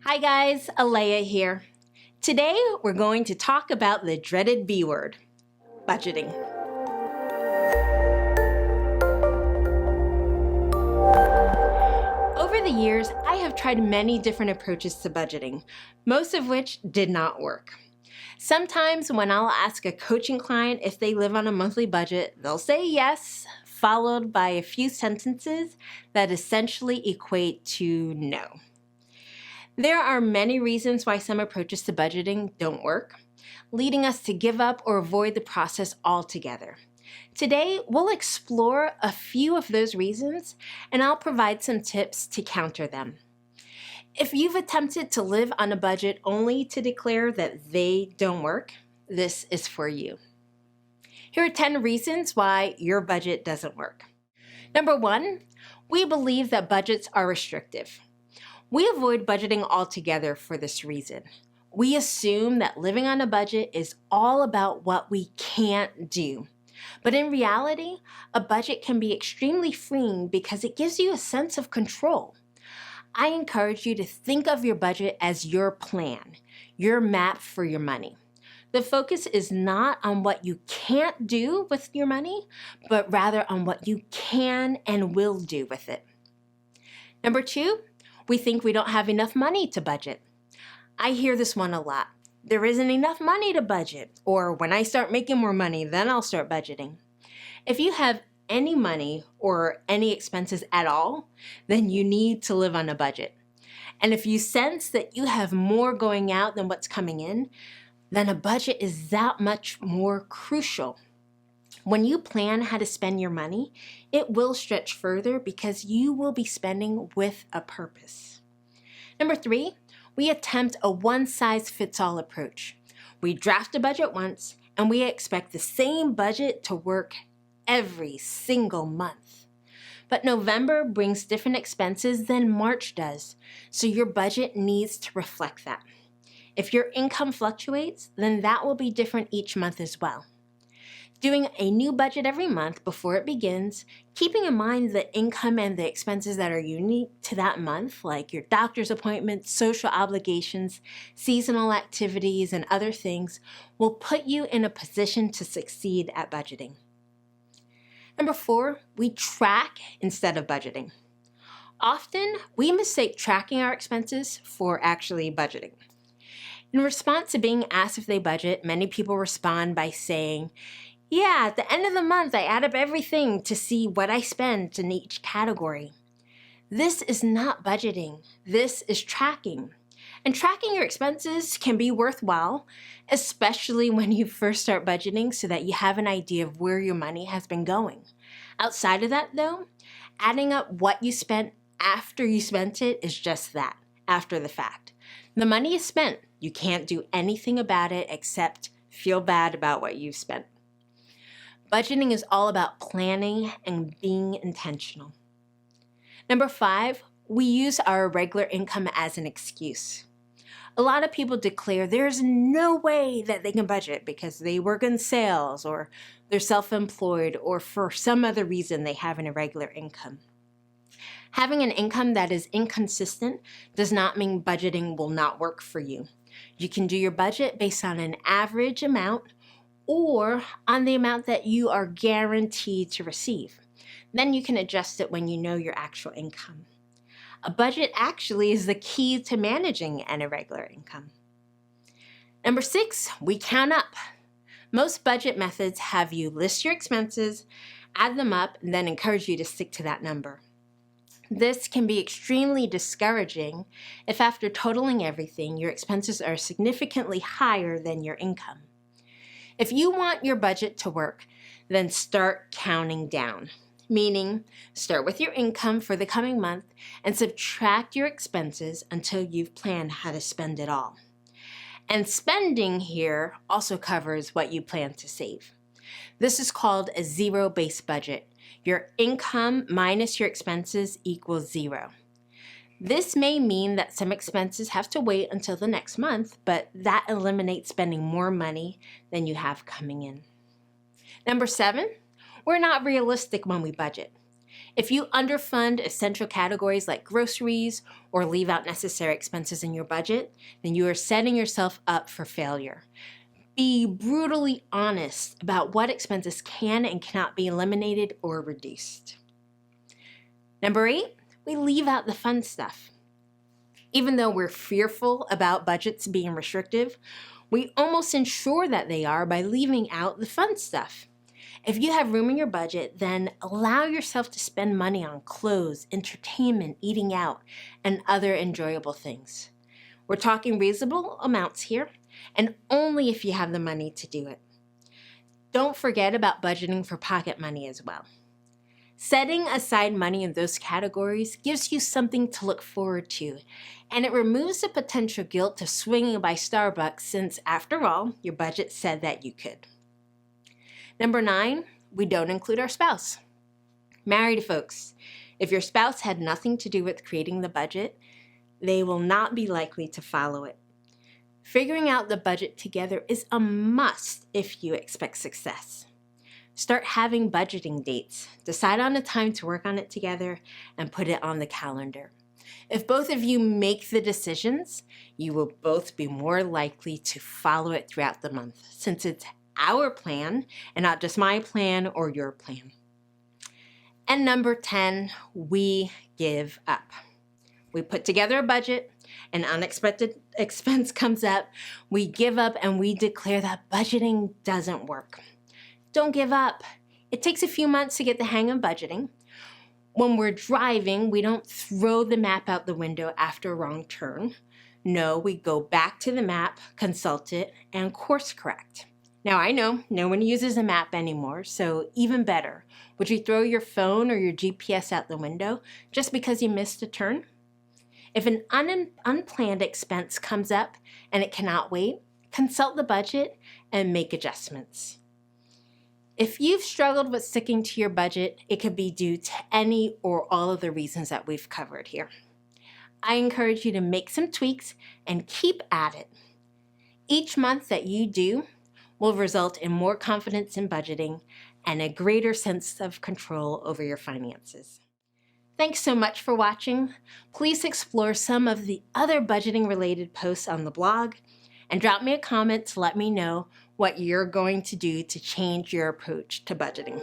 Hi guys, Alea here. Today we're going to talk about the dreaded B word, budgeting. Over the years, I have tried many different approaches to budgeting, most of which did not work. Sometimes when I'll ask a coaching client if they live on a monthly budget, they'll say yes, followed by a few sentences that essentially equate to no. There are many reasons why some approaches to budgeting don't work, leading us to give up or avoid the process altogether. Today, we'll explore a few of those reasons, and I'll provide some tips to counter them. If you've attempted to live on a budget only to declare that they don't work, this is for you. Here are 10 reasons why your budget doesn't work. Number 1, we believe that budgets are restrictive. We avoid budgeting altogether for this reason. We assume that living on a budget is all about what we can't do. But in reality, a budget can be extremely freeing because it gives you a sense of control. I encourage you to think of your budget as your plan, your map for your money. The focus is not on what you can't do with your money, but rather on what you can and will do with it. Number 2, we think we don't have enough money to budget. I hear this one a lot. There isn't enough money to budget, or when I start making more money, then I'll start budgeting. If you have any money or any expenses at all, then you need to live on a budget. And if you sense that you have more going out than what's coming in, then a budget is that much more crucial. When you plan how to spend your money, it will stretch further because you will be spending with a purpose. Number 3, we attempt a one-size-fits-all approach. We draft a budget once, and we expect the same budget to work every single month. But November brings different expenses than March does, so your budget needs to reflect that. If your income fluctuates, then that will be different each month as well. Doing a new budget every month before it begins, keeping in mind the income and the expenses that are unique to that month, like your doctor's appointments, social obligations, seasonal activities, and other things, will put you in a position to succeed at budgeting. Number 4, we track instead of budgeting. Often, we mistake tracking our expenses for actually budgeting. In response to being asked if they budget, many people respond by saying, "Yeah, at the end of the month, I add up everything to see what I spend in each category." This is not budgeting. This is tracking. And tracking your expenses can be worthwhile, especially when you first start budgeting so that you have an idea of where your money has been going. Outside of that, though, adding up what you spent after you spent it is just that, after the fact. The money is spent. You can't do anything about it except feel bad about what you've spent. Budgeting is all about planning and being intentional. Number 5, we use our regular income as an excuse. A lot of people declare there's no way that they can budget because they work in sales or they're self-employed or for some other reason they have an irregular income. Having an income that is inconsistent does not mean budgeting will not work for you. You can do your budget based on an average amount or on the amount that you are guaranteed to receive. Then you can adjust it when you know your actual income. A budget actually is the key to managing an irregular income. Number 6, we count up. Most budget methods have you list your expenses, add them up, and then encourage you to stick to that number. This can be extremely discouraging if after totaling everything, your expenses are significantly higher than your income. If you want your budget to work, then start counting down. Meaning, start with your income for the coming month and subtract your expenses until you've planned how to spend it all. And spending here also covers what you plan to save. This is called a zero-based budget. Your income minus your expenses equals 0. This may mean that some expenses have to wait until the next month, but that eliminates spending more money than you have coming in. Number 7, we're not realistic when we budget. If you underfund essential categories like groceries or leave out necessary expenses in your budget, then you are setting yourself up for failure. Be brutally honest about what expenses can and cannot be eliminated or reduced. Number 8, we leave out the fun stuff. Even though we're fearful about budgets being restrictive, we almost ensure that they are by leaving out the fun stuff. If you have room in your budget, then allow yourself to spend money on clothes, entertainment, eating out, and other enjoyable things. We're talking reasonable amounts here, and only if you have the money to do it. Don't forget about budgeting for pocket money as well. Setting aside money in those categories gives you something to look forward to, and it removes the potential guilt of swinging by Starbucks since, after all, your budget said that you could. Number 9, we don't include our spouse. Married folks, if your spouse had nothing to do with creating the budget, they will not be likely to follow it. Figuring out the budget together is a must if you expect success. Start having budgeting dates. Decide on a time to work on it together and put it on the calendar. If both of you make the decisions, you will both be more likely to follow it throughout the month, since it's our plan and not just my plan or your plan. And number 10, we give up. We put together a budget, an unexpected expense comes up, we give up and we declare that budgeting doesn't work. Don't give up. It takes a few months to get the hang of budgeting. When we're driving, we don't throw the map out the window after a wrong turn. No, we go back to the map, consult it, and course correct. Now, I know no one uses a map anymore, so even better. Would you throw your phone or your GPS out the window just because you missed a turn? If an unplanned expense comes up and it cannot wait, consult the budget and make adjustments. If you've struggled with sticking to your budget, it could be due to any or all of the reasons that we've covered here. I encourage you to make some tweaks and keep at it. Each month that you do will result in more confidence in budgeting and a greater sense of control over your finances. Thanks so much for watching. Please explore some of the other budgeting related posts on the blog and drop me a comment to let me know what you're going to do to change your approach to budgeting.